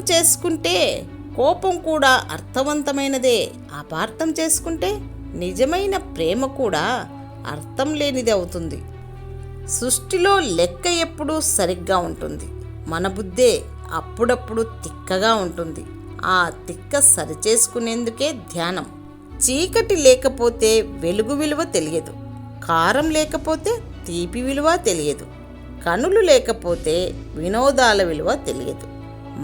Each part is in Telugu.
చేసుకుంటే కోపం కూడా అర్థవంతమైనదే. అపార్థం చేసుకుంటే నిజమైన ప్రేమ కూడా అర్థం లేనిది అవుతుంది. సృష్టిలో లెక్క ఎప్పుడూ సరిగ్గా ఉంటుంది. మన బుద్ధే అప్పుడప్పుడు తిక్కగా ఉంటుంది. ఆ తిక్క సరిచేసుకునేందుకే ధ్యానం. చీకటి లేకపోతే వెలుగు విలువ తెలియదు. కారం లేకపోతే తీపి విలువ తెలియదు. కనులు లేకపోతే వినోదాల విలువ తెలియదు.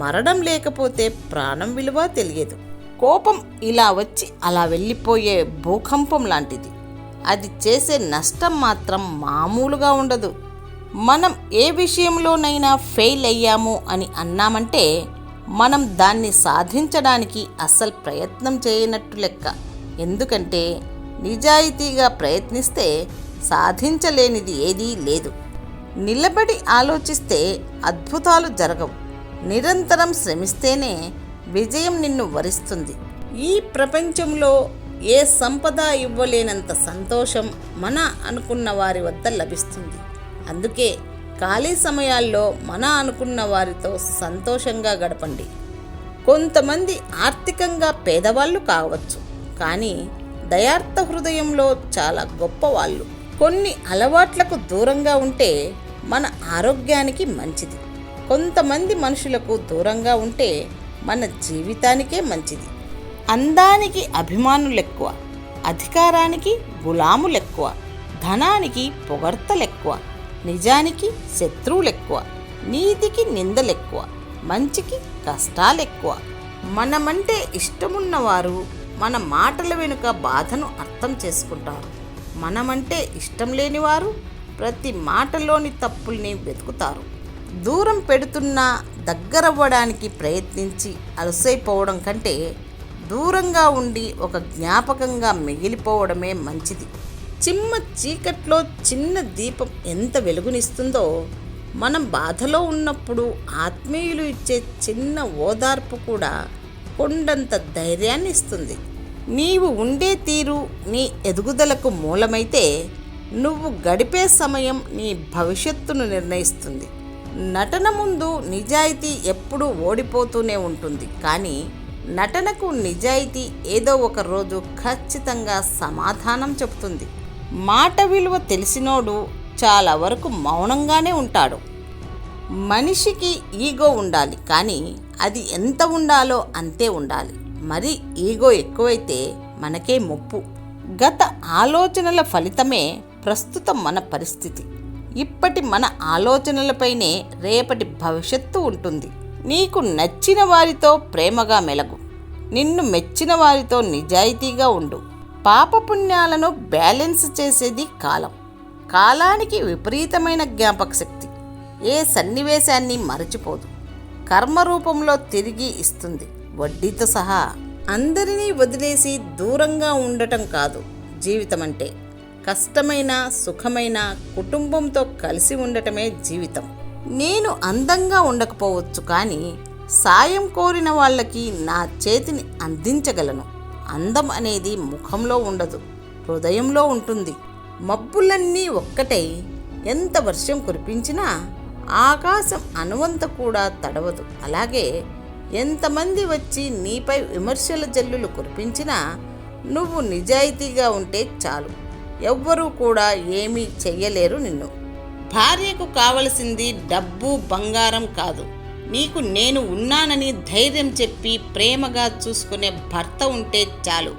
మరణం లేకపోతే ప్రాణం విలువ తెలియదు. కోపం ఇలా వచ్చి అలా వెళ్ళిపోయే భూకంపం లాంటిది. అది చేసే నష్టం మాత్రం మామూలుగా ఉండదు. మనం ఏ విషయంలోనైనా ఫెయిల్ అయ్యాము అని అన్నామంటే మనం దాన్ని సాధించడానికి అస్సలు ప్రయత్నం చేయనట్టు లెక్క. ఎందుకంటే నిజాయితీగా ప్రయత్నిస్తే సాధించలేనిది ఏదీ లేదు. నిలబడి ఆలోచిస్తే అద్భుతాలు జరగవు. నిరంతరం శ్రమిస్తేనే విజయం నిన్ను వరిస్తుంది. ఈ ప్రపంచంలో ఏ సంపద ఇవ్వలేనంత సంతోషం మన అనుకున్న వారి వద్ద లభిస్తుంది. అందుకే ఖాళీ సమయాల్లో మన అనుకున్న వారితో సంతోషంగా గడపండి. కొంతమంది ఆర్థికంగా పేదవాళ్ళు కావచ్చు, కానీ దయార్థ హృదయంలో చాలా గొప్పవాళ్ళు. కొన్ని అలవాట్లకు దూరంగా ఉంటే మన ఆరోగ్యానికి మంచిది. కొంతమంది మనుషులకు దూరంగా ఉంటే మన జీవితానికే మంచిది. అందానికి అభిమానులెక్కువ, అధికారానికి గులాములెక్కువ, ధనానికి పొగడ్తలెక్కువ, నిజానికి శత్రువులెక్కువ, నీతికి నిందలెక్కువ, మంచికి కష్టాలెక్కువ. మనమంటే ఇష్టమున్నవారు మన మాటల వెనుక బాధను అర్థం చేసుకుంటారు. మనమంటే ఇష్టం లేనివారు ప్రతి మాటలోని తప్పుల్ని వెతుకుతారు. దూరం పెడుతున్నా దగ్గరవ్వడానికి ప్రయత్నించి అలసైపోవడం కంటే దూరంగా ఉండి ఒక జ్ఞాపకంగా మిగిలిపోవడమే మంచిది. చిమ్మ చీకట్లో చిన్న దీపం ఎంత వెలుగునిస్తుందో, మనం బాధలో ఉన్నప్పుడు ఆత్మీయులు ఇచ్చే చిన్న ఓదార్పు కూడా కొండంత ధైర్యాన్ని ఇస్తుంది. నీవు ఉండే తీరు నీ ఎదుగుదలకు మూలమైతే నువ్వు గడిపే సమయం నీ భవిష్యత్తును నిర్ణయిస్తుంది. నటన ముందు నిజాయితీ ఎప్పుడూ ఓడిపోతూనే ఉంటుంది, కానీ నటనకు నిజాయితీ ఏదో ఒక రోజు ఖచ్చితంగా సమాధానం చెబుతుంది. మాట విలువ తెలిసినోడు చాలా వరకు మౌనంగానే ఉంటాడు. మనిషికి ఈగో ఉండాలి, కానీ అది ఎంత ఉండాలో అంతే ఉండాలి. మరి ఈగో ఎక్కువైతే మనకే ముప్పు. గత ఆలోచనల ఫలితమే ప్రస్తుతం మన పరిస్థితి. ఇప్పటి మన ఆలోచనలపైనే రేపటి భవిష్యత్తు ఉంటుంది. నీకు నచ్చిన వారితో ప్రేమగా మెలగు. నిన్ను మెచ్చిన వారితో నిజాయితీగా ఉండు. పాపపుణ్యాలను బ్యాలెన్స్ చేసేది కాలం. కాలానికి విపరీతమైన జ్ఞాపక శక్తి. ఏ సన్నివేశాన్ని మరచిపోదు. కర్మరూపంలో తిరిగి ఇస్తుంది, వడ్డీతో సహా. అందరినీ వదిలేసి దూరంగా ఉండటం కాదు జీవితం అంటే. కష్టమైన సుఖమైన కుటుంబంతో కలిసి ఉండటమే జీవితం. నేను అందంగా ఉండకపోవచ్చు, కానీ సాయం కోరిన వాళ్ళకి నా చేతిని అందించగలను. అందం అనేది ముఖంలో ఉండదు, హృదయంలో ఉంటుంది. మబ్బులన్నీ ఒక్కటై ఎంత వర్షం కురిపించినా ఆకాశం అనువంత కూడా తడవదు. అలాగే ఎంతమంది వచ్చి నీపై విమర్శల జల్లులు కురిపించినా నువ్వు నిజాయితీగా ఉంటే చాలు. ఎవ్వరూ కూడా ఏమీ చెయ్యలేరు నిన్ను. భార్యకు కావలసింది డబ్బు బంగారం కాదు, నీకు నేను ఉన్నానని ధైర్యం చెప్పి ప్రేమగా చూసుకునే భర్త ఉంటే చాలు.